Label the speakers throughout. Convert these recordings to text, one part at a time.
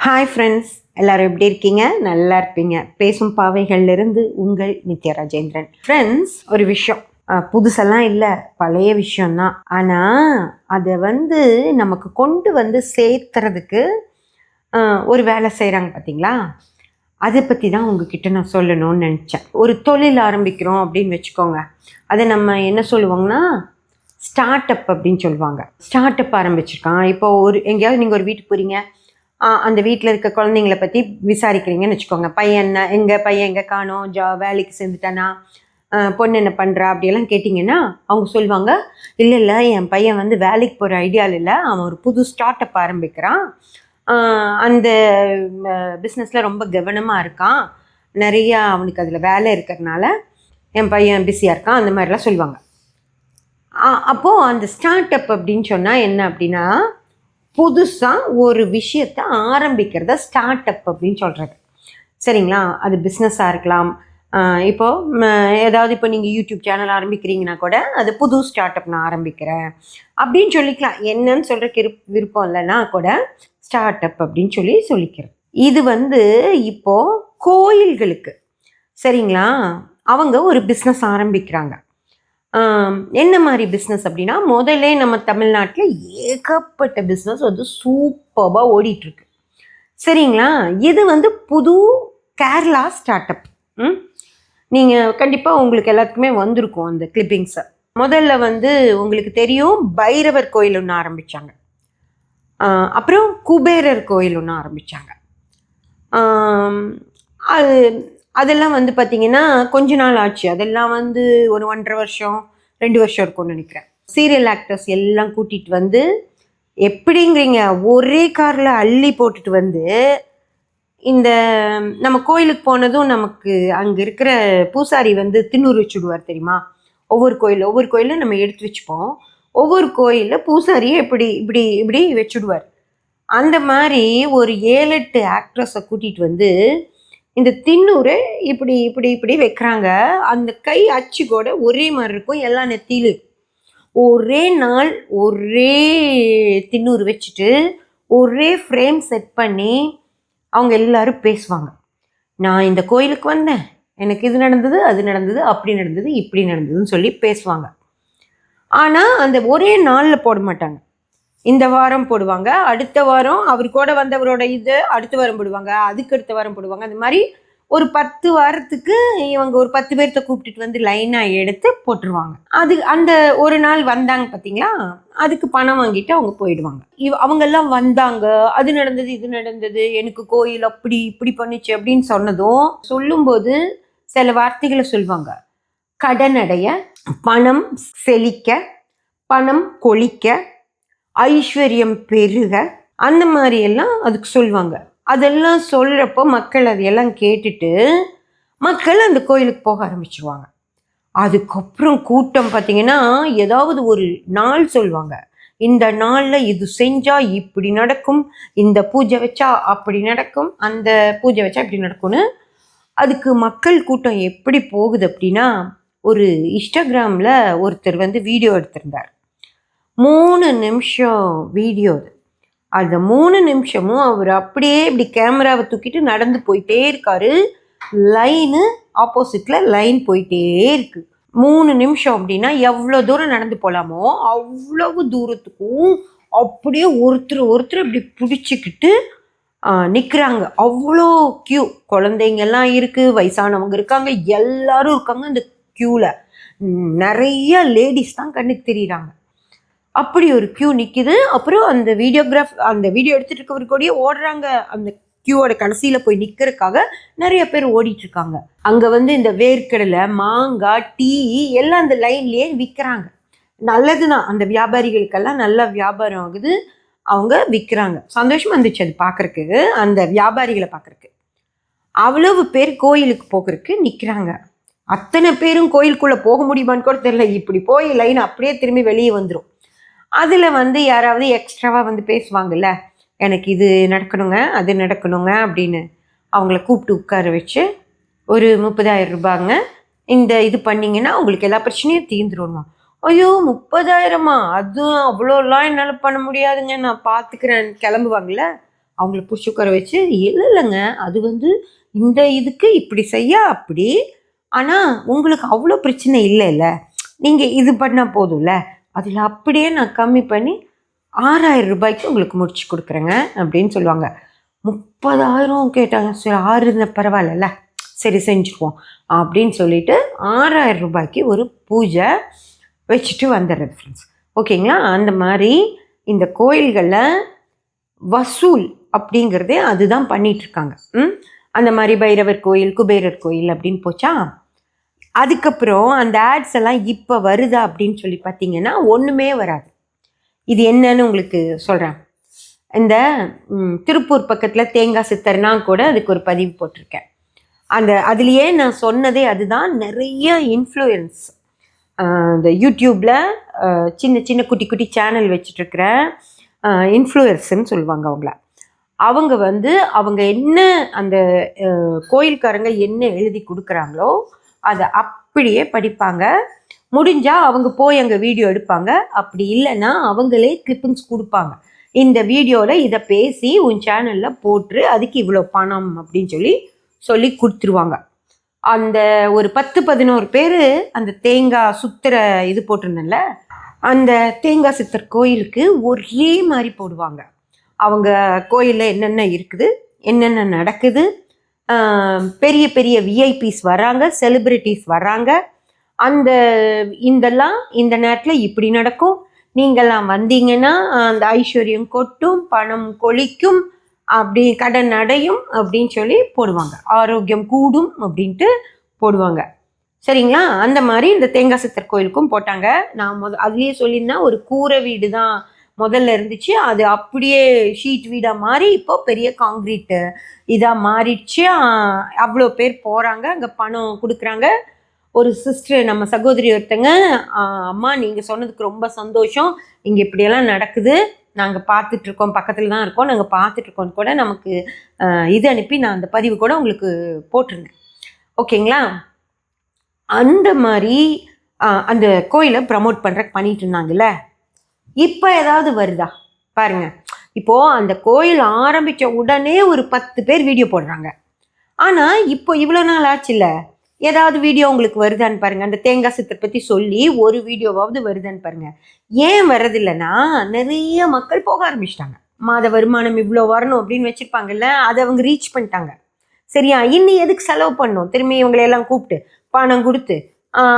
Speaker 1: Hi friends, எல்லோரும் எப்படி இருக்கீங்க? நல்லா இருப்பீங்க. பேசும் பாவைகள்லேருந்து உங்கள் நித்யா ராஜேந்திரன். ஃப்ரெண்ட்ஸ், ஒரு விஷயம் புதுசெல்லாம் இல்லை, பழைய விஷயம்தான். ஆனால் அதை நமக்கு கொண்டு சேர்த்துறதுக்கு ஒரு வேலை செய்கிறாங்க பார்த்தீங்களா? அதை பற்றி தான் உங்ககிட்ட நான் சொல்லணும்னு நினச்சேன். ஒரு தொழில் ஆரம்பிக்கிறோம் அப்படின்னு வச்சுக்கோங்க. அதை நம்ம என்ன சொல்லுவோங்கன்னா ஸ்டார்ட் அப் அப்படின்னு சொல்லுவாங்க. ஸ்டார்ட் அப் ஆரம்பிச்சிருக்கான். இப்போ எங்கேயாவது நீங்கள் ஒரு வீட்டுக்கு போகிறீங்க, அந்த வீட்டில் இருக்க குழந்தைங்கள பற்றி விசாரிக்கிறீங்கன்னு வச்சுக்கோங்க. பையன் எங்கே காணோம், வேலைக்கு சேர்ந்துட்டானா, பொண்ணு என்ன பண்ணுறா அப்படியெல்லாம் கேட்டிங்கன்னா அவங்க சொல்லுவாங்க, இல்லை என் பையன் வேலைக்கு போகிற ஐடியாவில் இல்லை, அவன் ஒரு புது ஸ்டார்ட் அப் ஆரம்பிக்கிறான், அந்த பிஸ்னஸில் ரொம்ப கவனமாக இருக்கான், நிறையா அவனுக்கு அதில் வேலை இருக்கிறதுனால என் பையன் பிஸியாக இருக்கான், அந்த மாதிரிலாம் சொல்லுவாங்க. அப்போது அந்த ஸ்டார்ட் அப் அப்படின்னு சொன்னால் என்ன அப்படின்னா, புதுசாக ஒரு விஷயத்தை ஆரம்பிக்கிறத ஸ்டார்ட் அப் அப்படின்னு சொல்கிறது. சரிங்களா? அது பிஸ்னஸாக இருக்கலாம். இப்போது ஏதாவது இப்போ நீங்கள் யூடியூப் சேனல் ஆரம்பிக்கிறீங்கன்னா கூட அது புது ஸ்டார்ட் அப் நான் ஆரம்பிக்கிறேன் அப்படின்னு சொல்லிக்கலாம். என்னன்னு சொல்கிறக்கு விருப்பம் இல்லைன்னா கூட ஸ்டார்ட் அப் அப்படின்னு சொல்லிக்கிறேன். இது இப்போது கோயில்களுக்கு, சரிங்களா, அவங்க ஒரு பிஸ்னஸ் ஆரம்பிக்கிறாங்க. என்ன மாதிரி பிஸ்னஸ் அப்படின்னா, முதல்ல நம்ம தமிழ்நாட்டில் ஏகப்பட்ட பிஸ்னஸ் சூப்பராக ஓடிட்டுருக்கு. சரிங்களா? இது புது கேரளா ஸ்டார்ட் அப். நீங்கள் கண்டிப்பாக உங்களுக்கு எல்லாத்துக்குமே வந்திருக்கும் அந்த கிளிப்பிங்ஸை. முதல்ல உங்களுக்கு தெரியும், பைரவர் கோயில் ஒன்று ஆரம்பித்தாங்க. அப்புறம் குபேரர் கோயில் ஒன்று ஆரம்பித்தாங்க. அதெல்லாம் பார்த்திங்கன்னா கொஞ்ச நாள் ஆச்சு. அதெல்லாம் ஒரு 1.5 வருஷம் 2 வருஷம் இருக்கும்னு நினைக்கிறேன். சீரியல் ஆக்டர்ஸ் எல்லாம் கூட்டிகிட்டு எப்படிங்கிறீங்க, ஒரே காரில் அள்ளி போட்டுட்டு இந்த நம்ம கோயிலுக்கு போனதும் நமக்கு அங்கே இருக்கிற பூசாரி திண்ணூறு வச்சுடுவார் தெரியுமா? ஒவ்வொரு கோயிலும் நம்ம எடுத்து வச்சுப்போம். ஒவ்வொரு கோயிலில் பூசாரியை இப்படி இப்படி வச்சுடுவார். அந்த மாதிரி ஒரு 7-8 ஆக்ட்ரஸை கூட்டிகிட்டு இந்த திண்ணூரை இப்படி இப்படி இப்படி வைக்கிறாங்க. அந்த கை அச்சு கூட ஒரே மாதிரி இருக்கும், எல்லாம் நெத்தியில. ஒரே நாள் ஒரே திண்ணூறு வச்சுட்டு ஒரே ஃப்ரேம் செட் பண்ணி அவங்க எல்லாரும் பேசுவாங்க. நான் இந்த கோயிலுக்கு வந்தேன், எனக்கு இது நடந்தது, அது நடந்தது, அப்படி நடந்தது, இப்படி நடந்ததுன்னு சொல்லி பேசுவாங்க. ஆனால் அந்த ஒரே நாளில் போட மாட்டாங்க. இந்த வாரம் போடுவாங்க, அடுத்த வாரம் அவர் கூட வந்தவரோட இது அடுத்த வாரம் போடுவாங்க, அதுக்கு அடுத்த வாரம் போடுவாங்க. அந்த மாதிரி ஒரு 10 வாரத்துக்கு இவங்க ஒரு 10 பேர்த்த கூப்பிட்டுட்டு லைனாக எடுத்து போட்டுருவாங்க. அது அந்த ஒரு நாள் வந்தாங்க பார்த்தீங்களா, அதுக்கு பணம் வாங்கிட்டு அவங்க போயிடுவாங்க. அவங்கெல்லாம் வந்தாங்க, அது நடந்தது, இது நடந்தது, எனக்கு கோயில் அப்படி இப்படி பண்ணிச்சு அப்படின்னு சொல்லும்போது சில வார்த்தைகளை சொல்லுவாங்க. கடனடைய, பணம் செழிக்க, பணம் கொழிக்க, ஐஸ்வர்யம் பெருக, அந்த மாதிரி எல்லாம் அதுக்கு சொல்லுவாங்க. அதெல்லாம் சொல்கிறப்போ மக்கள் அதையெல்லாம் கேட்டுட்டு மக்கள் அந்த கோயிலுக்கு போக ஆரம்பிச்சிருவாங்க. அதுக்கப்புறம் கூட்டம் பார்த்திங்கன்னா ஏதாவது ஒரு நாள் சொல்லுவாங்க. இந்த நாளில் இது செஞ்சால் இப்படி நடக்கும், இந்த பூஜை வச்சா அப்படி நடக்கும், அந்த பூஜை வச்சா இப்படி நடக்கும்னு. அதுக்கு மக்கள் கூட்டம் எப்படி போகுது அப்படின்னா, ஒரு இன்ஸ்டாகிராமில் ஒருத்தர் வீடியோ எடுத்திருந்தார். 3 நிமிஷம் வீடியோ. அந்த 3 நிமிஷமும் அவர் அப்படியே இப்படி கேமராவை தூக்கிட்டு நடந்து போயிட்டே இருக்காரு. லைனு ஆப்போசிட்டில் லைன் போயிட்டே இருக்கு. 3 நிமிஷம் அப்படின்னா எவ்வளோ தூரம் நடந்து போகலாமோ அவ்வளவு தூரத்துக்கும் அப்படியே ஒருத்தர் இப்படி பிடிச்சிக்கிட்டு நிற்கிறாங்க. அவ்வளோ க்யூ, குழந்தைங்கெல்லாம் இருக்குது, வயசானவங்க இருக்காங்க, எல்லாரும் இருக்காங்க. அந்த க்யூவில் நிறைய லேடிஸ் தான் கண்ணுக்கு தெரியுறாங்க. அப்படி ஒரு க்யூ நிற்கிது. அப்புறம் அந்த வீடியோ எடுத்துகிட்டு இருக்கவர் கூடயே ஓடுறாங்க. அந்த க்யூவோட கடைசியில் போய் நிற்கிறதுக்காக நிறைய பேர் ஓடிட்டுருக்காங்க. அங்கே இந்த வேர்க்கடலை, மாங்காய், டீ எல்லாம் அந்த லைன்லேயே விற்கிறாங்க. நல்லது தான், அந்த வியாபாரிகளுக்கெல்லாம் நல்ல வியாபாரம் ஆகுது, அவங்க விற்கிறாங்க. சந்தோஷமாக இருந்துச்சு அது பார்க்குறக்கு, அந்த வியாபாரிகளை பார்க்குறக்கு. அவ்வளவு பேர் கோயிலுக்கு போகிறதுக்கு நிற்கிறாங்க. அத்தனை பேரும் கோயிலுக்குள்ளே போக முடியுமான்னு கூட தெரியல. இப்படி போய் லைன் அப்படியே திரும்பி வெளியே வந்துடும். அதில் யாராவது எக்ஸ்ட்ராவாக பேசுவாங்கல்ல, எனக்கு இது நடக்கணுங்க, அது நடக்கணுங்க அப்படின்னு. அவங்கள கூப்பிட்டு உட்கார வச்சு ஒரு 30,000 ரூபாங்க, இந்த இது பண்ணிங்கன்னா உங்களுக்கு எல்லா பிரச்சனையும் தீர்ந்துருமா. ஐயோ 30,000மா, அதுவும் அவ்வளோலாம் என்னால் பண்ண முடியாதுங்க, நான் பார்த்துக்கிறேன் கிளம்புவாங்கள்ல. அவங்கள பிடிச்சி உட்கார வச்சு, இல்லைங்க அது வந்து இந்த இதுக்கு இப்படி செய்ய அப்படி, ஆனால் உங்களுக்கு அவ்வளோ பிரச்சனை இல்லைல்ல, நீங்கள் இது பண்ணால் போதும்ல, அதில் அப்படியே நான் கம்மி பண்ணி 6,000 ரூபாய்க்கு உங்களுக்கு முடிச்சு கொடுக்குறேங்க அப்படின்னு சொல்லுவாங்க. 30,000 கேட்டாங்க. சரி 6 இருந்தால் பரவாயில்லல்ல, சரி செஞ்சுருவோம் அப்படின்னு சொல்லிட்டு 6,000 ரூபாய்க்கு ஒரு பூஜை வச்சுட்டு வந்துடுறது ஃப்ரெண்ட்ஸ். ஓகேங்களா? அந்த மாதிரி இந்த கோயில்களில் வசூல் அப்படிங்கிறதே அதுதான் பண்ணிகிட்ருக்காங்க. அந்த மாதிரி பைரவர் கோயில், குபேரர் கோயில் அப்படின்னு போச்சா. அதுக்கப்புறம் அந்த ஆட்ஸ் எல்லாம் இப்போ வருதா அப்படின்னு சொல்லி பார்த்தீங்கன்னா ஒன்றுமே வராது. இது என்னன்னு உங்களுக்கு சொல்கிறேன். இந்த திருப்பூர் பக்கத்தில் தேங்காய் சித்தர்னா கூட அதுக்கு ஒரு பதிவு போட்டிருக்கேன். அதுலேயே நான் சொன்னதே அதுதான். நிறைய இன்ஃப்ளூயன்ஸ் இந்த யூடியூப்பில் சின்ன சின்ன குட்டி குட்டி சேனல் வச்சுட்ருக்கிற இன்ஃப்ளூயன்ஸ்ன்னு சொல்லுவாங்க அவங்கள. அவங்க வந்து அவங்க என்ன அந்த கோயில்காரங்க என்ன எழுதி கொடுக்குறாங்களோ அதை அப்படியே படிப்பாங்க. முடிஞ்சால் அவங்க போய் அங்கே வீடியோ எடுப்பாங்க. அப்படி இல்லைன்னா அவங்களே கிளிப்பிங்ஸ் கொடுப்பாங்க. இந்த வீடியோவில் இதை பேசி உன் சேனலில் போட்டு அதுக்கு இவ்வளோ பணம் அப்படின்னு சொல்லி கொடுத்துருவாங்க. அந்த ஒரு 10-11 பேர் அந்த தேங்காய் சுத்துற இது போட்டிருந்தேன்ல, அந்த தேங்காய் சித்தர் கோயிலுக்கு ஒரே மாதிரி போடுவாங்க. அவங்க கோயிலில் என்னென்ன இருக்குது, என்னென்ன நடக்குது, பெரிய பெரிய விஐபிஸ் வர்றாங்க, செலிப்ரிட்டிஸ் வர்றாங்க, இந்த நேரத்தில் இப்படி நடக்கும், நீங்கள்லாம் வந்தீங்கன்னா அந்த ஐஸ்வர்யம் கொட்டும், பணம் கொளிக்கும், அப்படி கடன் அடையும் அப்படின்னு சொல்லி போடுவாங்க. ஆரோக்கியம் கூடும் அப்படின்ட்டு போடுவாங்க. சரிங்களா? அந்த மாதிரி இந்த தேங்காய் சித்தர் கோயிலுக்கும் போட்டாங்க. நான் அதுலேயே சொல்லியிருந்தேன், ஒரு கூரை வீடு தான் முதல்ல இருந்துச்சு. அது அப்படியே ஷீட் வீடாக மாறி இப்போ பெரிய காங்கிரீட்டு இதாக மாறிடுச்சு. அவ்வளோ பேர் போகிறாங்க, அங்கே பணம் கொடுக்குறாங்க. ஒரு சிஸ்டர், நம்ம சகோதரி ஒருத்தங்க, அம்மா நீங்கள் சொன்னதுக்கு ரொம்ப சந்தோஷம், இங்கே இப்படியெல்லாம் நடக்குது, நாங்கள் பார்த்துட்ருக்கோம், பக்கத்தில் தான் இருக்கோம், நாங்கள் பார்த்துட்ருக்கோன்னு கூட நமக்கு இது அனுப்பி நான் அந்த பதிவு கூட உங்களுக்கு போட்டிருந்தேன். ஓகேங்களா? அந்த மாதிரி அந்த கோயிலை ப்ரமோட் பண்ணுறக்கு பண்ணிகிட்டு இருந்தாங்கல்ல. இப்போ ஏதாவது வருதா பாருங்க. இப்போது அந்த கோயில் ஆரம்பித்த உடனே ஒரு 10 பேர் வீடியோ போடுறாங்க. ஆனால் இப்போ இவ்வளோ நாள் ஆச்சு இல்லை, ஏதாவது வீடியோ உங்களுக்கு வருதான்னு பாருங்கள். அந்த தேங்காய் சித்தர் பற்றி சொல்லி ஒரு வீடியோவாவது வருதான்னு பாருங்கள். ஏன் வர்றதில்லைன்னா, நிறைய மக்கள் போக ஆரம்பிச்சிட்டாங்க. மாத வருமானம் இவ்வளோ வரணும் அப்படின்னு வச்சுருப்பாங்கல்ல, அதை அவங்க ரீச் பண்ணிட்டாங்க. சரியா? இன்னும் எதுக்கு செலவு பண்ணணும்? திரும்பி இவங்களையெல்லாம் கூப்பிட்டு பணம் கொடுத்து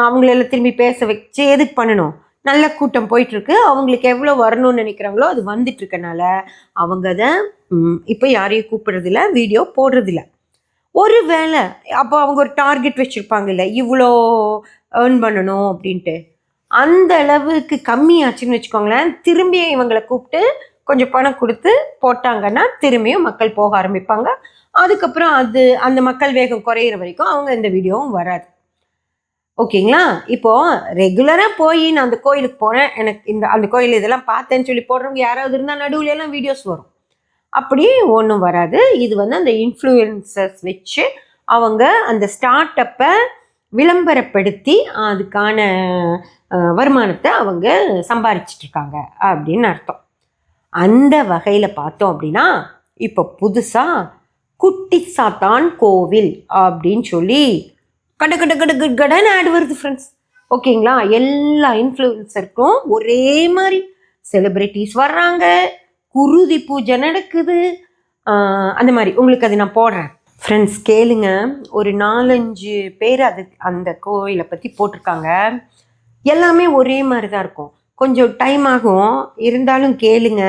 Speaker 1: அவங்களெல்லாம் திரும்பி பேச வச்சு எதுக்கு பண்ணணும்? நல்ல கூட்டம் போயிட்டுருக்கு, அவங்களுக்கு எவ்வளோ வரணும்னு நினைக்கிறாங்களோ அது வந்துட்டுருக்கனால அவங்க அதை இப்போ யாரையும் கூப்பிட்றதில்ல, வீடியோ போடுறதில்ல. ஒரு வேளை அப்போ அவங்க ஒரு டார்கெட் வச்சுருப்பாங்கல்ல, இவ்வளோ ஏர்ன் பண்ணணும் அப்படின்ட்டு, அந்த அளவுக்கு கம்மியாச்சுன்னு வச்சுக்கோங்களேன், திரும்பியும் இவங்களை கூப்பிட்டு கொஞ்சம் பணம் கொடுத்து போட்டாங்கன்னா திரும்பியும் மக்கள் போக ஆரம்பிப்பாங்க. அதுக்கப்புறம் அந்த மக்கள் வேகம் குறையிற வரைக்கும் அவங்க இந்த வீடியோவும் வராது. ஓகேங்களா? இப்போது ரெகுலராக போய் நான் அந்த கோயிலுக்கு போனேன், எனக்கு அந்த கோயில் இதெல்லாம் பார்த்தேன்னு சொல்லி போடுறவங்க யாராவது இருந்தால் நடுவில் எல்லாம் வீடியோஸ் வரும். அப்படி ஒன்றும் வராது. இது வந்து அந்த இன்ஃப்ளூயன்சர்ஸ் வச்சு அவங்க அந்த ஸ்டார்ட் அப்பை விளம்பரப்படுத்தி அதுக்கான வருமானத்தை அவங்க சம்பாதிச்சிட்ருக்காங்க அப்படின்னு அர்த்தம். அந்த வகையில் பார்த்தோம் அப்படின்னா, இப்போ புதுசாக குட்டி சாத்தான் கோவில் அப்படின்னு சொல்லி கடன் ஆட் வருது ஃப்ரெண்ட்ஸ். ஓகேங்களா? எல்லா இன்ஃப்ளூயன்சருக்கும் ஒரே மாதிரி செலிப்ரிட்டிஸ் வர்றாங்க, குருதி பூஜை நடக்குது, அந்த மாதிரி உங்களுக்கு அது நான் போடுறேன் ஃப்ரெண்ட்ஸ், கேளுங்க. ஒரு 4-5 பேர் அந்த கோயிலை பற்றி போட்டிருக்காங்க. எல்லாமே ஒரே மாதிரி தான் இருக்கும். கொஞ்சம் டைம் ஆகும், இருந்தாலும் கேளுங்க.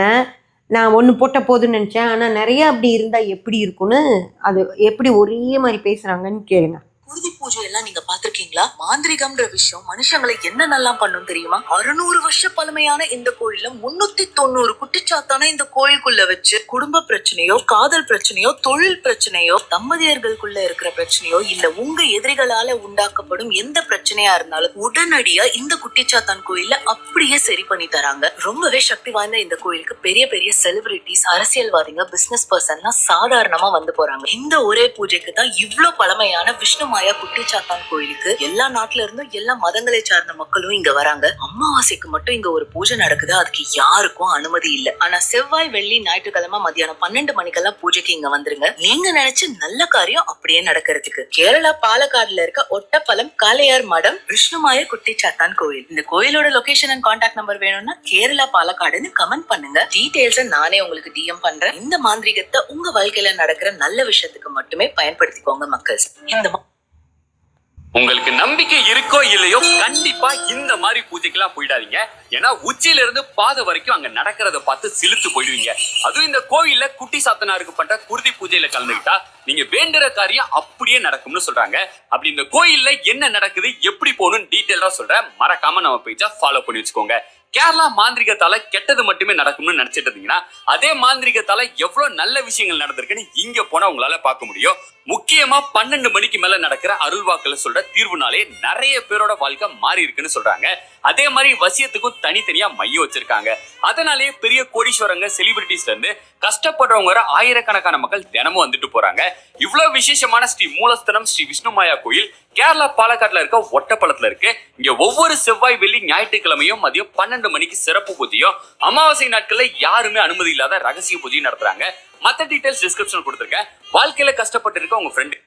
Speaker 1: நான் ஒன்று போட்ட போதுன்னு நினச்சேன், ஆனால் நிறையா அப்படி இருந்தால் எப்படி இருக்குன்னு, அது எப்படி ஒரே மாதிரி பேசுகிறாங்கன்னு கேளுங்க.
Speaker 2: குருதி பூஜை எல்லாம் நீங்க பாத்திருக்கீங்களா? மாந்திரிகம்ன்ற விஷயம் மனுஷங்களை என்னென்னலாம் பண்ணும் தெரியுமா? 600 வருஷ பழமையான இந்த கோயில்ல 390 குட்டிச்சாத்தான இந்த கோயிலுக்குள்ள வச்சு குடும்ப பிரச்சனையோ, காதல் பிரச்சனையோ, தொழில் பிரச்சனையோ, தம்பதியர்களுக்குள்ள இருக்கிற பிரச்சனையோ, இல்ல உங்க எதிரிகளால உண்டாக்கப்படும் எந்த பிரச்சனையா இருந்தாலும் உடனடியா இந்த குட்டிச்சாத்தான் கோயில்ல அப்படியே சரி பண்ணி தராங்க. ரொம்பவே சக்தி வாய்ந்த இந்த கோயிலுக்கு பெரிய பெரிய செலிபிரிட்டிஸ், அரசியல்வாதிங்க, பிசினஸ் பர்சன்லாம் சாதாரணமா வந்து போறாங்க. இந்த ஒரே பூஜைக்கு தான் இவ்ளோ பழமையான விஷ்ணு விஷ்ணுமாயா குட்டிச்சாத்தான் கோயிலுக்கு எல்லா நாட்டுல இருந்தும் எல்லா மதங்களை சார்ந்த மக்களும் இங்க வராங்க. அமாவாசைக்கு மட்டும் இங்க ஒரு பூஜை நடக்குது. அதுக்கு யாருக்கும் அனுமதி இல்ல. ஆனா செவ்வாய், வெள்ளி, ஞாயிற்றுக்கிழமை மதியானம் 12 மணிக்கெல்லாம் பூஜைக்கு இங்க வந்துருங்க. நீங்க நினைச்ச நல்ல காரியம் அப்படியே நடக்கிறதுக்கு. கேரளா பாலக்காடுல இருக்க ஒட்டப்பலம் காளையார் மடம் விஷ்ணுமாயா குட்டிச்சாத்தான் கோயில். இந்த கோயிலோட லொகேஷன் அண்ட் கான்டாக்ட் நம்பர் வேணும்னா கேரளா பாலக்காடுன்னு கமெண்ட் பண்ணுங்க. டீடைல்ஸ் நானே உங்களுக்கு டிஎம் பண்றேன். இந்த மாந்திரிகத்தை உங்க வாழ்க்கையில நடக்கிற நல்ல விஷயத்துக்கு மட்டுமே பயன்படுத்திக்கோங்க மக்கள்.
Speaker 3: உங்களுக்கு நம்பிக்கை இருக்கோ இல்லையோ கண்டிப்பா இந்த மாதிரி பூஜைக்கெல்லாம் போயிடாதீங்க. ஏன்னா உச்சியில இருந்து பாதை வரைக்கும் அங்க நடக்கிறத பார்த்து சிலுத்து போயிடுவீங்க. அதுவும் இந்த கோயில்ல குட்டி சாத்தனாருக்கு பண்ற குருதி பூஜையில கலந்துக்கிட்டா நீங்க வேண்டுற காரியம் அப்படியே நடக்கும்னு சொல்றாங்க. அப்படி இந்த கோயில்ல என்ன நடக்குது, எப்படி போகணும்னு டீட்டெயிலா சொல்றேன். மறக்காம நம்ம பேஜை ஃபாலோ பண்ணி வச்சுக்கோங்க. கேரளா மாந்திரிகத்தால கெட்டது மட்டுமே நடக்கும்னு நினைச்சிட்டு இருந்தீங்கன்னா அதே மாந்திரிகத்தால எவ்வளவு நல்ல விஷயங்கள் நடந்திருக்குன்னு இங்க போனா உங்களால பார்க்க முடியும். முக்கியமா 12 மணிக்கு மேல நடக்கிற அருள்வாக்குல சொல்ற தீர்வுனாலே நிறைய பேரோட வாழ்க்கை மாறி இருக்குன்னு சொல்றாங்க. அதே மாதிரி வசியத்துக்கும் தனித்தனியா மையம் வச்சிருக்காங்க. அதனாலேயே பெரிய கோடீஸ்வரங்க, செலிபிரிட்டிஸ்ல இருந்து கஷ்டப்படுறவங்க ஆயிரக்கணக்கான மக்கள் தினமும் வந்துட்டு போறாங்க. இவ்வளவு விசேஷமான ஸ்ரீ மூலஸ்தனம் ஸ்ரீ விஷ்ணுமாயா கோயில் கேரளா பாலக்காட்டுல இருக்க ஒட்டப்பழத்துல இருக்கு. இங்க ஒவ்வொரு செவ்வாய், வெள்ளி, ஞாயிற்றுக்கிழமையும் மதியம் 12 மணிக்கு சிறப்பு பூஜையும், அமாவாசை நாட்கள்ல யாருமே அனுமதி இல்லாத ரகசிய பூஜையும் நடத்துறாங்க. மத்த டீடைல்ஸ் டிஸ்கிரிப்ஷன் கொடுத்திருக்கேன். வாழ்க்கையில கஷ்டப்பட்டு இருக்க உங்க ஃப்ரெண்டு.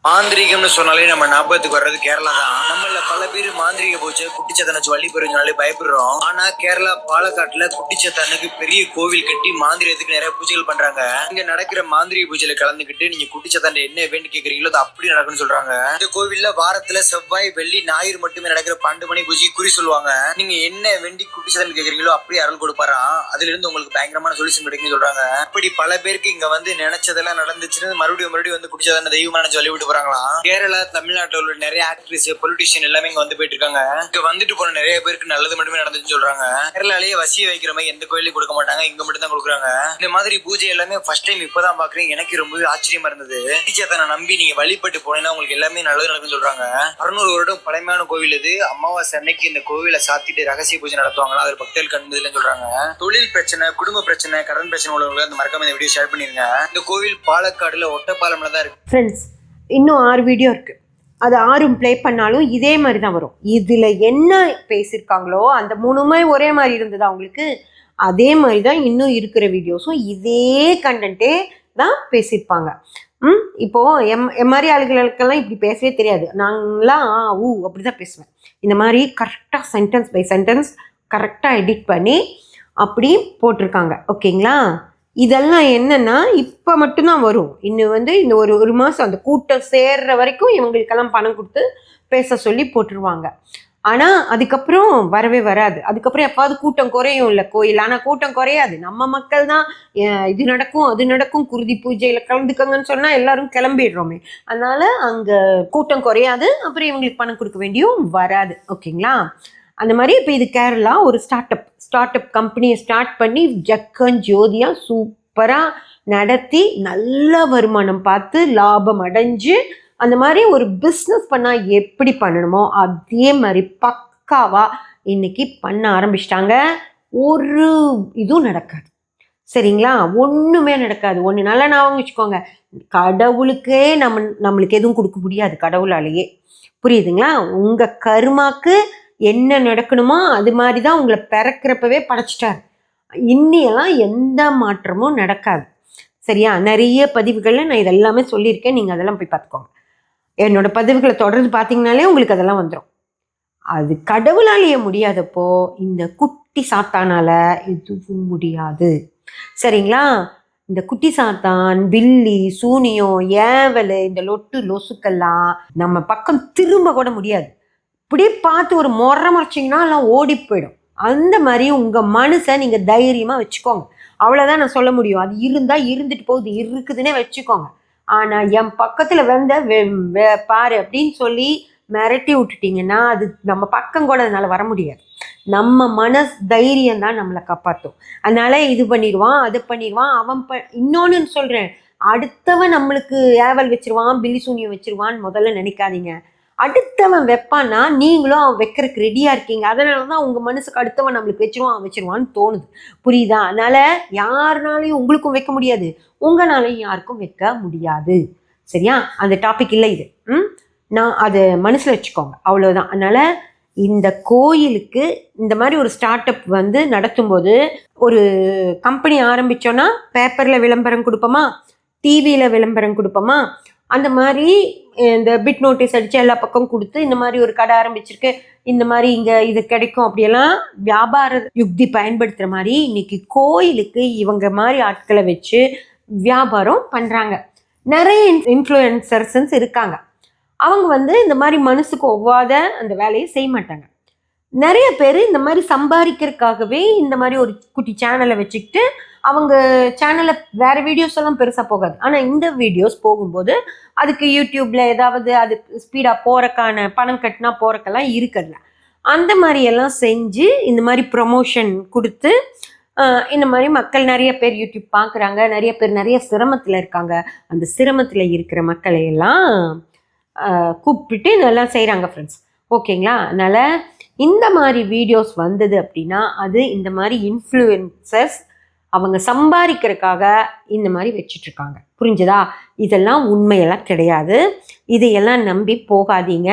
Speaker 4: மாந்திரிகம்னு சொன்னாலே நம்ம ஞாபகத்துக்கு வர்றது கேரளா தான். நம்மள பல பேர் மாந்திரிக பூஜை, குட்டிச்சத்தனை வச்சு வழி பெறுவதனாலே பயப்படுறோம். ஆனா கேரளா பாலக்காட்டுல குட்டிச்சத்தனுக்கு பெரிய கோவில் கட்டி மாந்திரியத்துக்கு நிறைய பூஜைகள் பண்றாங்க. இங்க நடக்கிற மாந்திரிக பூஜையில கலந்துக்கிட்டு நீங்க குட்டிச்சத்தன் என்ன வேண்டி கேக்குறீங்களோ அது அப்படி நடக்கும்னு சொல்றாங்க. இந்த கோவில்ல வாரத்துல செவ்வாய், வெள்ளி, ஞாயிறு மட்டுமே நடக்கிற 12 மணி பூஜை குறி சொல்லுவாங்க. நீங்க என்ன வேண்டி குட்டிச்சத்தன் கேக்குறீங்களோ அப்படி அருள் கொடுப்பாராம். அதுல இருந்து உங்களுக்கு பயங்கரமான சொல்யூஷன் கிடைக்குன்னு சொல்றாங்க. இப்படி பல பேருக்கு இங்க வந்து நினைச்சதெல்லாம் நடந்துச்சுன்னு மறுபடியும் வந்து குட்டிச்சத்தன் தெய்வமான சொல்லி விட்டு கேரளா, தமிழ்நாட்டுல உள்ள நிறைய ஆக்ட்ரஸ், பொலிட்டிஷியன் எல்லாமே இங்க வந்து போயிட்டு இருக்காங்க. இங்க வந்துட்டு போன நிறைய பேருக்கு நல்லது மட்டுமே நடந்துச்சுன்னு சொல்றாங்க. கேரளாலேயே வசிய வைக்கிற மாதிரி எந்த கோயிலையும் கொடுக்க மாட்டாங்க, இங்க மட்டும் தான் கொடுக்குறாங்க. இந்த மாதிரி பூஜை எல்லாமே ஃபர்ஸ்ட் டைம் இப்பதான் பாக்குறேன். எனக்கு ரொம்பவே ஆச்சரியமா இருந்தது. குட்டிச்சாத்தனை நம்பி நீங்க வழிபட்டு போனீங்கன்னா உங்களுக்கு எல்லாமே நல்லது நடக்குன்னு சொல்றாங்க. 600 வருடம் பழமையான கோவில் இது. அமாவாசை அன்னைக்கு இந்த கோவிலை சாத்திட்டு ரகசிய பூஜை நடத்துவாங்களா, அது பக்தர்கள் கண்டுதில்லைன்னு சொல்றாங்க. தொழில் பிரச்சனை, குடும்ப பிரச்சனை, கடன் பிரச்சனை உள்ளவங்களுக்கு அந்த மறக்காம இந்த வீடியோ ஷேர் பண்ணிருங்க. இந்த கோவில் பாலக்காடுல ஒட்டப்பாலம்ல தான் இருக்கு.
Speaker 1: ஃப்ரெண்ட்ஸ், இன்னும் 6 வீடியோ இருக்குது. அது 6ம் ப்ளே பண்ணாலும் இதே மாதிரி தான் வரும். இதில் என்ன பேசியிருக்காங்களோ அந்த 3மே ஒரே மாதிரி இருந்தது அவங்களுக்கு. அதே மாதிரி தான் இன்னும் இருக்கிற வீடியோஸும் இதே கண்டென்ட்டே தான் பேசியிருப்பாங்க. இப்போது எம் மாதிரி ஆளுகளுக்கெல்லாம் இப்படி பேசவே தெரியாது. நாங்களாம் அப்படி தான் பேசுவேன். இந்த மாதிரி கரெக்டாக சென்டென்ஸ் பை சென்டென்ஸ் கரெக்டாக எடிட் பண்ணி அப்படி போட்டிருக்காங்க. ஓகேங்களா? இதெல்லாம் என்னன்னா இப்போ மட்டும்தான் வரும். இன்னும் இந்த ஒரு மாதம் அந்த கூட்டம் சேர்ற வரைக்கும் இவங்களுக்கெல்லாம் பணம் கொடுத்து பேச சொல்லி போட்டுருவாங்க. ஆனால் அதுக்கப்புறம் வரவே வராது. அதுக்கப்புறம் எப்பாவது கூட்டம் குறையும் இல்லை கோயில். ஆனால் கூட்டம் குறையாது. நம்ம மக்கள் தான் இது நடக்கும் அது நடக்கும், குருதி பூஜையில் கலந்துக்கங்கன்னு சொன்னால் எல்லாரும் கிளம்பிடுறோமே. அதனால அங்கே கூட்டம் குறையாது. அப்புறம் இவங்களுக்கு பணம் கொடுக்க வேண்டியும் வராது. ஓகேங்களா? அந்த மாதிரி இப்போ இது கேரளா ஒரு ஸ்டார்ட் அப் கம்பெனியை ஸ்டார்ட் பண்ணி ஜக்கன் ஜோதியாக சூப்பராக நடத்தி நல்ல வருமானம் பார்த்து லாபம் அடைஞ்சு அந்த மாதிரி ஒரு பிஸ்னஸ் பண்ணால் எப்படி பண்ணணுமோ அதே மாதிரி பக்காவாக இன்னைக்கு பண்ண ஆரம்பிச்சிட்டாங்க. ஒரு இதுவும் நடக்காது. சரிங்களா? ஒன்றுமே நடக்காது. ஒன்று நல்லா ஞாபகம் வச்சுக்கோங்க. கடவுளுக்கே நம்மளுக்கு எதுவும் கொடுக்க முடியாது கடவுளாலேயே. புரியுதுங்களா? உங்கள் கருமாக்கு என்ன நடக்கணுமோ அது மாதிரி தான் உங்களை பிறக்கிறப்பவே படைச்சிட்டாரு. இன்னியெல்லாம் எந்த மாற்றமும் நடக்காது. சரியா? நிறைய பதிவுகளில் நான் இதெல்லாமே சொல்லியிருக்கேன். நீங்கள் அதெல்லாம் போய் பார்த்துக்கோங்க. என்னோட பதிவுகளை தொடர்ந்து பார்த்தீங்கனாலே உங்களுக்கு அதெல்லாம் வந்துடும். அது கடவுளாலேயே முடியாதப்போ இந்த குட்டி சாத்தானால எதுவும் முடியாது. சரிங்களா? இந்த குட்டி சாத்தான், பில்லி, சூனியம், ஏவல், இந்த லொட்டு லொசுக்கெல்லாம் நம்ம பக்கம் திரும்ப கூட முடியாது. இப்படியே பார்த்து ஒரு முறைச்சிங்கன்னா எல்லாம் ஓடி போயிடும். அந்த மாதிரி உங்கள் மனசை நீங்கள் தைரியமாக வச்சுக்கோங்க. அவ்வளோதான் நான் சொல்ல முடியும். அது இருந்தால் இருந்துட்டு போகுது, இருக்குதுன்னே வச்சுக்கோங்க. ஆனால் என் பக்கத்தில் பாரு அப்படின்னு சொல்லி மிரட்டி விட்டுட்டிங்கன்னா அது நம்ம பக்கம் கூட அதனால் வர முடியாது. நம்ம தைரியம் தான் நம்மளை காப்பாற்றும். அதனால் இது பண்ணிடுவான், அது பண்ணிடுவான், அவன் இன்னொன்று சொல்கிறேன், அடுத்தவன் நம்மளுக்கு ஏவல் வச்சிருவான், பில்லி சூனியம் வச்சிருவான்னு முதல்ல நினைக்காதீங்க. அடுத்தவன் வைப்பான்னா நீங்களும் அவன் வைக்கிறதுக்கு ரெடியாக இருக்கீங்க. அதனால தான் உங்கள் மனசுக்கு அடுத்தவன் நம்மளுக்கு வச்சிருவான்னு தோணுது. புரியுதா? அதனால் யாருனாலையும் உங்களுக்கும் வைக்க முடியாது, உங்களாலையும் யாருக்கும் வைக்க முடியாது. சரியா? அந்த டாபிக் இல்லை இது. நான் அதை மனசில் வச்சுக்கோங்க, அவ்வளோதான். அதனால் இந்த கோயிலுக்கு இந்த மாதிரி ஒரு ஸ்டார்ட் அப் வந்து நடத்தும்போது, ஒரு கம்பெனி ஆரம்பித்தோன்னா பேப்பரில் விளம்பரம் கொடுப்போமா, டிவியில் விளம்பரம் கொடுப்போமா, அந்த மாதிரி இந்த பிட் நோட்டீஸ் அடித்து எல்லா பக்கம் கொடுத்து இந்த மாதிரி ஒரு கடை ஆரம்பிச்சிருக்கு, இந்த மாதிரி இங்கே இது கிடைக்கும் அப்படியெல்லாம் வியாபார யுக்தி பயன்படுத்துகிற மாதிரி இன்னைக்கு கோயிலுக்கு இவங்க மாதிரி ஆட்களை வச்சு வியாபாரம் பண்ணுறாங்க. நிறைய இன்ஃப்ளூயன்சர்ஸ் இருக்காங்க. அவங்க வந்து இந்த மாதிரி மனசுக்கு ஒவ்வாத அந்த வேலையை செய்ய மாட்டாங்க. நிறைய பேர் இந்த மாதிரி சம்பாதிக்கிறதுக்காகவே இந்த மாதிரி ஒரு குட்டி சேனலை வச்சுக்கிட்டு அவங்க சேனலில் வேறு வீடியோஸ் எல்லாம் பெருசாக போகாது. ஆனால் இந்த வீடியோஸ் போகும்போது அதுக்கு யூடியூப்பில் ஏதாவது அது ஸ்பீடாக போகிறக்கான பணம் கட்டினா போகிறக்கெல்லாம் இருக்குதுல்ல, அந்த மாதிரியெல்லாம் செஞ்சு இந்த மாதிரி ப்ரொமோஷன் கொடுத்து இந்த மாதிரி மக்கள் நிறைய பேர் யூடியூப் பார்க்குறாங்க. நிறைய பேர் நிறைய சிரமத்தில் இருக்காங்க. அந்த சிரமத்தில் இருக்கிற மக்களையெல்லாம் கூப்பிட்டு இதெல்லாம் செய்கிறாங்க ஃப்ரெண்ட்ஸ். ஓகேங்களா? அதனால் இந்த மாதிரி வீடியோஸ் வந்தது அப்படின்னா அது இந்த மாதிரி இன்ஃப்ளூயன்சர்ஸ் அவங்க சம்பாதிக்கிறதுக்காக இந்த மாதிரி வச்சிட்ருக்காங்க. புரிஞ்சதா? இதெல்லாம் உண்மையெல்லாம் கிடையாது. இதையெல்லாம் நம்பி போகாதீங்க.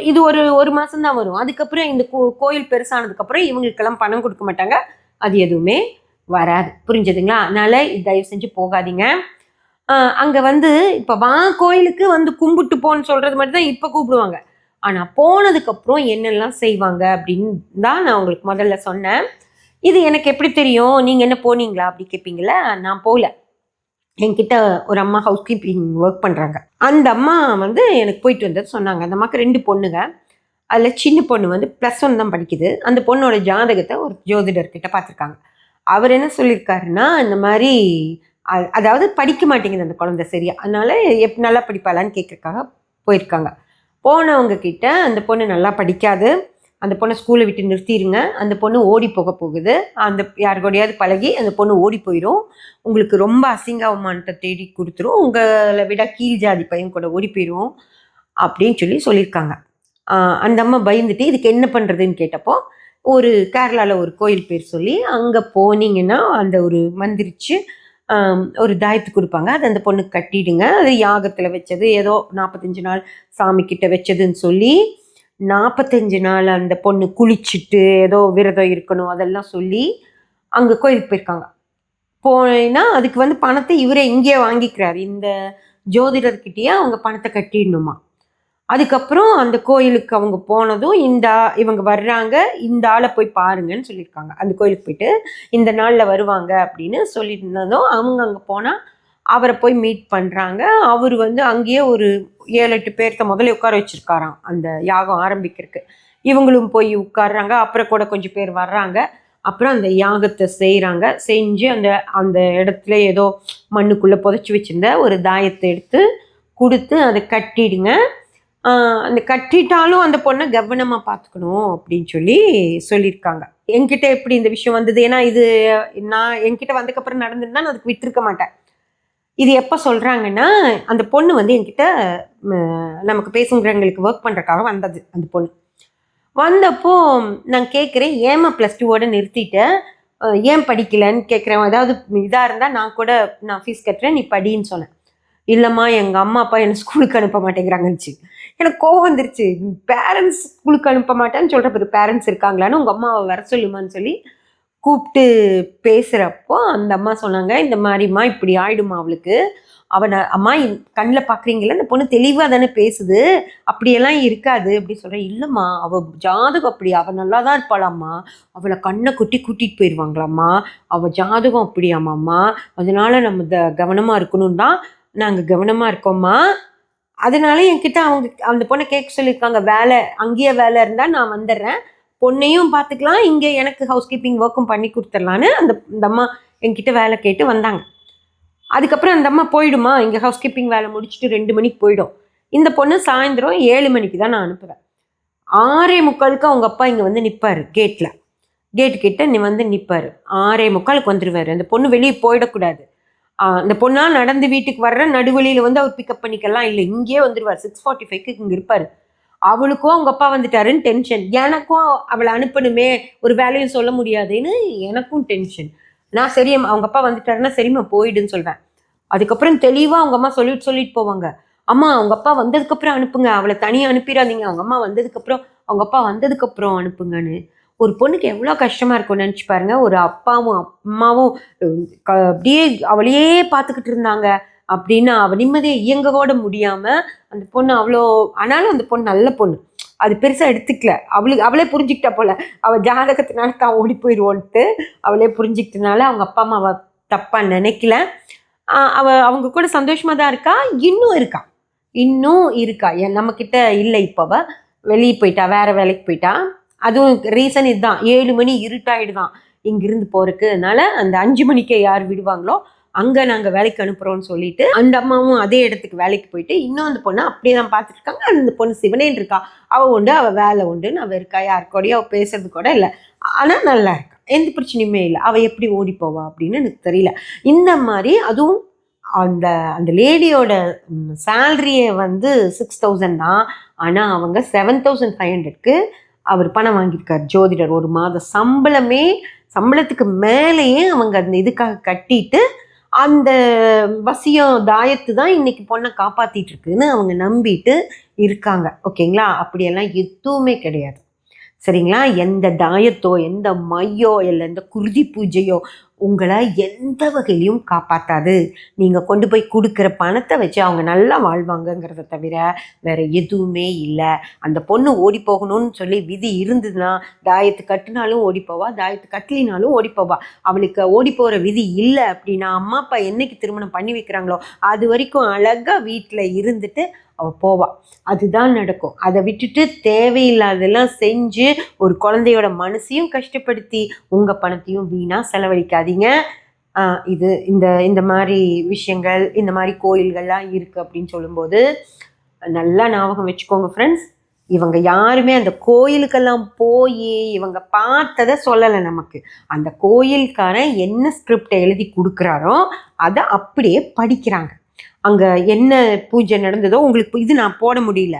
Speaker 1: இது ஒரு மாதம்தான் வரும். அதுக்கப்புறம் இந்த கோயில் பெருசானதுக்கப்புறம் இவங்களுக்கெல்லாம் பணம் கொடுக்க மாட்டாங்க. அது எதுவுமே வராது. புரிஞ்சதுங்களா? அதனால் தயவு செஞ்சு போகாதீங்க. அங்கே வந்து இப்போ கோயிலுக்கு வந்து கும்பிட்டு போன்னு சொல்கிறது மாதிரி தான் இப்போ கூப்பிடுவாங்க. ஆனால் போனதுக்கப்புறம் என்னெல்லாம் செய்வாங்க அப்படின்னு தான் நான் உங்களுக்கு முதல்ல சொன்னேன். இது எனக்கு எப்படி தெரியும், நீங்கள் என்ன போனீங்களா அப்படி கேட்பீங்களா? நான் போகல. என்கிட்ட ஒரு அம்மா ஹவுஸ் கீப்பிங் ஒர்க் பண்ணுறாங்க. அந்த அம்மா வந்து எனக்கு போயிட்டு வந்தது சொன்னாங்க. அந்த அம்மாவுக்கு 2 பொண்ணுங்க. அதில் சின்ன பொண்ணு வந்து +1 தான் படிக்குது. அந்த பொண்ணோட ஜாதகத்தை ஒரு ஜோதிடர்கிட்ட பார்த்துருக்காங்க. அவர் என்ன சொல்லியிருக்காருன்னா, இந்த மாதிரி அதாவது படிக்க மாட்டேங்குது அந்த குழந்தை சரியா, அதனால நல்லா படிப்பாளான்னு கேட்குறக்காக போயிருக்காங்க. போனவங்க கிட்ட அந்த பொண்ணு நல்லா படிக்காது, அந்த பொண்ணை ஸ்கூலை விட்டு நிறுத்திடுங்க, அந்த பொண்ணு ஓடி போகுது, அந்த யாரு கூடயாவது பழகி அந்த பொண்ணு ஓடி போயிடும், உங்களுக்கு ரொம்ப அசிங்க அவமானத்தை தேடி கொடுத்துரும், உங்களை விட கீழ் ஜாதி பையன் கூட ஓடி போயிடும் அப்படின்னு சொல்லியிருக்காங்க. அந்த அம்மா பயந்துட்டு இதுக்கு என்ன பண்ணுறதுன்னு கேட்டப்போ ஒரு கேரளாவில் ஒரு கோயில் பேர் சொல்லி அங்கே போனீங்கன்னா அந்த ஒரு மந்திரிச்சு ஒரு தாயத்து கொடுப்பாங்க. அது அந்த பொண்ணுக்கு கட்டிடுங்க, அது யாகத்தில் வச்சது, ஏதோ 45 நாள் சாமி கிட்ட வச்சதுன்னு சொல்லி 45 நாள் அந்த பொண்ணு குளிச்சுட்டு ஏதோ விரதம் இருக்கணும் அதெல்லாம் சொல்லி அங்கே கோயிலுக்கு போயிருக்காங்க. போனா அதுக்கு வந்து பணத்தை இவரே இங்கேயே வாங்கிக்கிறாரு. இந்த ஜோதிடர்கிட்டயே அவங்க பணத்தை கட்டிடணுமா. அதுக்கப்புறம் அந்த கோயிலுக்கு அவங்க போனதும் இவங்க வர்றாங்க, இந்த ஆளை போய் பாருங்கன்னு சொல்லியிருக்காங்க. அந்த கோயிலுக்கு போயிட்டு இந்த நாளில் வருவாங்க அப்படின்னு சொல்லியிருந்ததும் அவங்க அங்கே போனால் அவரை போய் மீட் பண்ணுறாங்க. அவர் வந்து அங்கேயே ஒரு 7-8 பேர்த்த முதல்ல உட்கார வச்சுருக்காராம் அந்த யாகம் ஆரம்பிக்கிறதுக்கு. இவங்களும் போய் உட்காடுறாங்க. அப்புறம் கூட கொஞ்சம் பேர் வர்றாங்க. அப்புறம் அந்த யாகத்தை செய்கிறாங்க. செஞ்சு அந்த இடத்துல ஏதோ மண்ணுக்குள்ளே புதைச்சி வச்சுருந்த ஒரு தாயத்தை எடுத்து கொடுத்து அதை கட்டிடுங்க, அந்த கட்டிட்டாலும் அந்த பொண்ணை கவனமாக பார்த்துக்கணும் அப்படின்னு சொல்லியிருக்காங்க. என்கிட்ட எப்படி இந்த விஷயம் வந்தது, ஏன்னா இது நான் என்கிட்ட வந்ததுக்கப்புறம் நடந்திருந்தா நான் அதுக்கு விட்டுருக்க மாட்டேன். இது எப்போ சொல்கிறாங்கன்னா, அந்த பொண்ணு வந்து என்கிட்ட நமக்கு பேசுங்கிறவங்களுக்கு ஒர்க் பண்ணுறக்காக வந்தது. அந்த பொண்ணு வந்தப்போ நான் கேட்குறேன், ஏமா +2 நிறுத்திட்டேன், ஏன் படிக்கலைன்னு கேட்குறேன். ஏதாவது இதாக இருந்தால் நான் ஃபீஸ் கட்டுறேன், நீ படின்னு சொன்னேன். இல்லைம்மா எங்கள் அம்மா அப்பா என்னை ஸ்கூலுக்கு அனுப்ப மாட்டேங்கிறாங்கன்னுச்சு. எனக்கு கோவம் வந்துருச்சு. பேரண்ட்ஸ் ஸ்கூலுக்கு அனுப்ப மாட்டேன்னு சொல்கிற பேரண்ட்ஸ் இருக்காங்களான்னு உங்கள் அம்மாவை வர சொல்லுமான்னு சொல்லி கூப்பிட்டு பேசுகிறப்போ அந்த அம்மா சொன்னாங்க, இந்த மாதிரிம்மா இப்படி ஆயிடுமா அவளுக்கு, அம்மா கண்ணில் பார்க்குறீங்களா அந்த பொண்ணு தெளிவாக தானே பேசுது, அப்படியெல்லாம் இருக்காது அப்படி சொல்கிறேன். இல்லைம்மா அவள் ஜாதகம் அப்படி, அவள் நல்லா தான் இருப்பாளாம்மா, அவளை கண்ணை கூட்டிகிட்டு போயிடுவாங்களாம்மா, அவள் ஜாதகம் அப்படியாமாம்மா, அதனால நம்ம கவனமாக இருக்கணும் தான் நாங்கள் கவனமாக இருக்கோம்மா. அதனால என்கிட்ட அந்த பொண்ணை கேட்க சொல்லியிருக்காங்க, அங்கேயே வேலை இருந்தால் நான் வந்துடுறேன், பொண்ணையும் பார்த்துக்கலாம், இங்கே எனக்கு ஹவுஸ் கீப்பிங் ஒர்க்கும் பண்ணி கொடுத்துடலான்னு இந்த அம்மா என்கிட்ட வேலை கேட்டு வந்தாங்க. அதுக்கப்புறம் அந்த அம்மா போயிடுமா, இங்கே ஹவுஸ் கீப்பிங் வேலை முடிச்சுட்டு 2 மணிக்கு போயிடும். இந்த பொண்ணு சாயந்தரம் 7 மணிக்கு தான் நான் அனுப்புவேன். 6:45 அவங்க அப்பா இங்கே வந்து நிற்பார், கேட்டுக்கிட்ட நீ வந்து நிற்பார். 6:45 வந்துடுவார். அந்த பொண்ணு வெளியே போயிடக்கூடாது. அந்த பொண்ணா நடந்து வீட்டுக்கு வர்ற நடுவழியில் வந்து அவர் பிக்கப் பண்ணிக்கலாம் இல்லை, இங்கேயே வந்துடுவார். 6:45 இங்கே இருப்பார். அவளுக்கும் அவங்க அப்பா வந்துட்டாருன்னு டென்ஷன், எனக்கும் அவளை அனுப்பணுமே, ஒரு வேலையும் சொல்ல முடியாதுன்னு எனக்கும் டென்ஷன். நான் சரி அவங்க அப்பா வந்துட்டாருன்னா சரிம்மா போயிடுன்னு சொல்கிறேன். அதுக்கப்புறம் தெளிவாக அவங்க அம்மா சொல்லிட்டு போவாங்க, அம்மா அவங்க அப்பா வந்ததுக்கப்புறம் அனுப்புங்க, அவளை தனியாக அனுப்பிடாதீங்க, அவங்க அம்மா வந்ததுக்கப்புறம் அவங்க அப்பா வந்ததுக்கப்புறம் அனுப்புங்கன்னு. ஒரு பொண்ணுக்கு எவ்வளோ கஷ்டமாக இருக்கும்னு நினச்சி பாருங்க. ஒரு அப்பாவும் அம்மாவும் அப்படியே அவளையே பார்த்துக்கிட்டு இருந்தாங்க அப்படின்னா அவள் நிம்மதியை இயங்க கூட முடியாமல் அந்த பொண்ணு அவ்வளோ. ஆனாலும் அந்த பொண்ணு நல்ல பொண்ணு, அது பெருசாக எடுத்துக்கல. அவளே புரிஞ்சுக்கிட்டா போல, அவள் ஜாதகத்தினால தான் ஓடி போயிடுவோன்ட்டு அவளே புரிஞ்சுக்கிட்டனால அவங்க அப்பா அம்மாவை தப்பாக நினைக்கல. அவங்க கூட சந்தோஷமாக தான் இருக்கா, இன்னும் இருக்கா. நம்மக்கிட்ட இல்லை, இப்போ அவள் வெளியே போயிட்டா, வேறு வேலைக்கு போயிட்டா. அதுவும் ரீசன் இதுதான், 7 மணி இருட்டாயிடுதான் இங்கிருந்து போகிறதுக்கு. அதனால அந்த 5 மணிக்கே யார் விடுவாங்களோ அங்கே நாங்கள் வேலைக்கு அனுப்புகிறோன்னு சொல்லிட்டு அந்த அம்மாவும் அதே இடத்துக்கு வேலைக்கு போயிட்டு இன்னும் அந்த பொண்ணை அப்படியே தான் பார்த்துட்டு இருக்காங்க. அந்த பொண்ணு சிவனேன்னு இருக்கா, அவள் உண்டு, அவள் வேலை உண்டுன்னு அவள் இருக்கா. யாருக்கூடயும் அவள் பேசுறது கூட இல்லை, ஆனால் நல்லா இருக்கா, எந்த பிரச்சனையுமே இல்லை. அவள் எப்படி ஓடி போவா அப்படின்னு எனக்கு தெரியல. இந்த மாதிரி அதுவும் அந்த லேடியோட சேலரியை 6,000 தான். ஆனால் அவங்க 7,500க்கு அவர் பணம் வாங்கியிருக்கார் ஜோதிடர். ஒரு மாத சம்பளத்துக்கு மேலேயே அவங்க அந்த இதுக்காக கட்டிட்டு அந்த வசியம் தாயத்து தான் இன்னைக்கு பொண்ணை காப்பாற்றிட்டு இருக்குன்னு அவங்க நம்பிட்டு இருக்காங்க. ஓகேங்களா? அப்படியெல்லாம் எதுவுமே கிடையாது. சரிங்களா? எந்த தாயத்தோ எந்த மையோ இல்லை எந்த குருதி பூஜையோ உங்களை எந்த வகையிலையும் காப்பாற்றாது. நீங்கள் கொண்டு போய் கொடுக்குற பணத்தை வச்சு அவங்க நல்லா வாழ்வாங்கங்கிறத தவிர வேற எதுவுமே இல்லை. அந்த பொண்ணு ஓடி போகணும்னு சொல்லி விதி இருந்ததுன்னா தாயத்து கட்டினாலும் ஓடி போவா, தாயத்து கட்டலினாலும் ஓடி போவா. அவளுக்கு ஓடி போகிற விதி இல்லை அப்படின்னா அம்மா அப்பா என்னைக்கு திருமணம் பண்ணி வைக்கிறாங்களோ அது வரைக்கும் அழகாக வீட்டில் இருந்துட்டு அவள் போவா. அதுதான் நடக்கும். அதை விட்டுட்டு தேவையில்லாதெல்லாம் செஞ்சு ஒரு குழந்தையோட மனசையும் கஷ்டப்படுத்தி உங்கள் பணத்தையும் வீணாக செலவழிக்காதீங்க. இது இந்த மாதிரி விஷயங்கள், இந்த மாதிரி கோயில்கள்லாம் இருக்குது அப்படின்னு சொல்லும்போது நல்லா ஞாபகம் வச்சுக்கோங்க ஃப்ரெண்ட்ஸ். இவங்க யாருமே அந்த கோயிலுக்கெல்லாம் போய் இவங்க பார்த்ததை சொல்லலை நமக்கு. அந்த கோயில்காரன் என்ன ஸ்கிரிப்டை எழுதி கொடுக்குறாரோ அதை அப்படியே படிக்கிறாங்க. அங்கே என்ன பூஜை நடந்ததோ உங்களுக்கு இது நான் போட முடியல,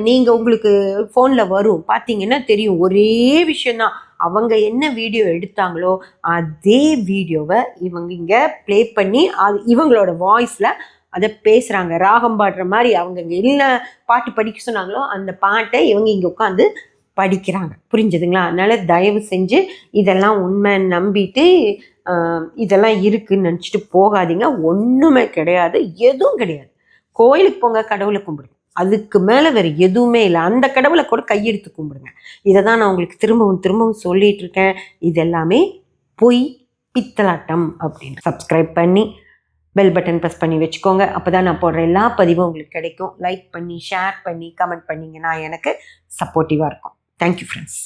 Speaker 1: நீங்கள் உங்களுக்கு ஃபோனில் வரும், பார்த்தீங்கன்னா தெரியும். ஒரே விஷயந்தான், அவங்க என்ன வீடியோ எடுத்தாங்களோ அதே வீடியோவை இவங்க இங்கே ப்ளே பண்ணி அது இவங்களோட வாய்ஸில் அதை பேசுகிறாங்க. ராகம் பாடுற மாதிரி அவங்க இங்கே என்ன பாட்டு படிக்க சொன்னாங்களோ அந்த பாட்டை இவங்க இங்கே உட்காந்து படிக்கிறாங்க. புரிஞ்சுதுங்களா? அதனால் தயவு செஞ்சு இதெல்லாம் உண்மை நம்பிட்டு இதெல்லாம் இருக்குன்னு நினச்சிட்டு போகாதீங்க. ஒன்றுமே கிடையாது, எதுவும் கிடையாது. கோயிலுக்கு போங்க, கடவுளை கும்பிடுங்க, அதுக்கு மேலே வேறு எதுவுமே இல்லை. அந்த கடவுளை கூட கையெடுத்து கும்பிடுங்க. இதை தான் நான் உங்களுக்கு திரும்பவும் சொல்லிகிட்டு இருக்கேன். இது எல்லாமே பொய், பித்தலாட்டம் அப்படின்னு. சப்ஸ்கிரைப் பண்ணி பெல் பட்டன் ப்ரெஸ் பண்ணி வச்சுக்கோங்க. அப்போ தான் நான் போடுற எல்லா பதிவும் உங்களுக்கு கிடைக்கும். லைக் பண்ணி ஷேர் பண்ணி கமெண்ட் பண்ணிங்கன்னா எனக்கு சப்போர்ட்டிவாக இருக்கும். Thank you friends.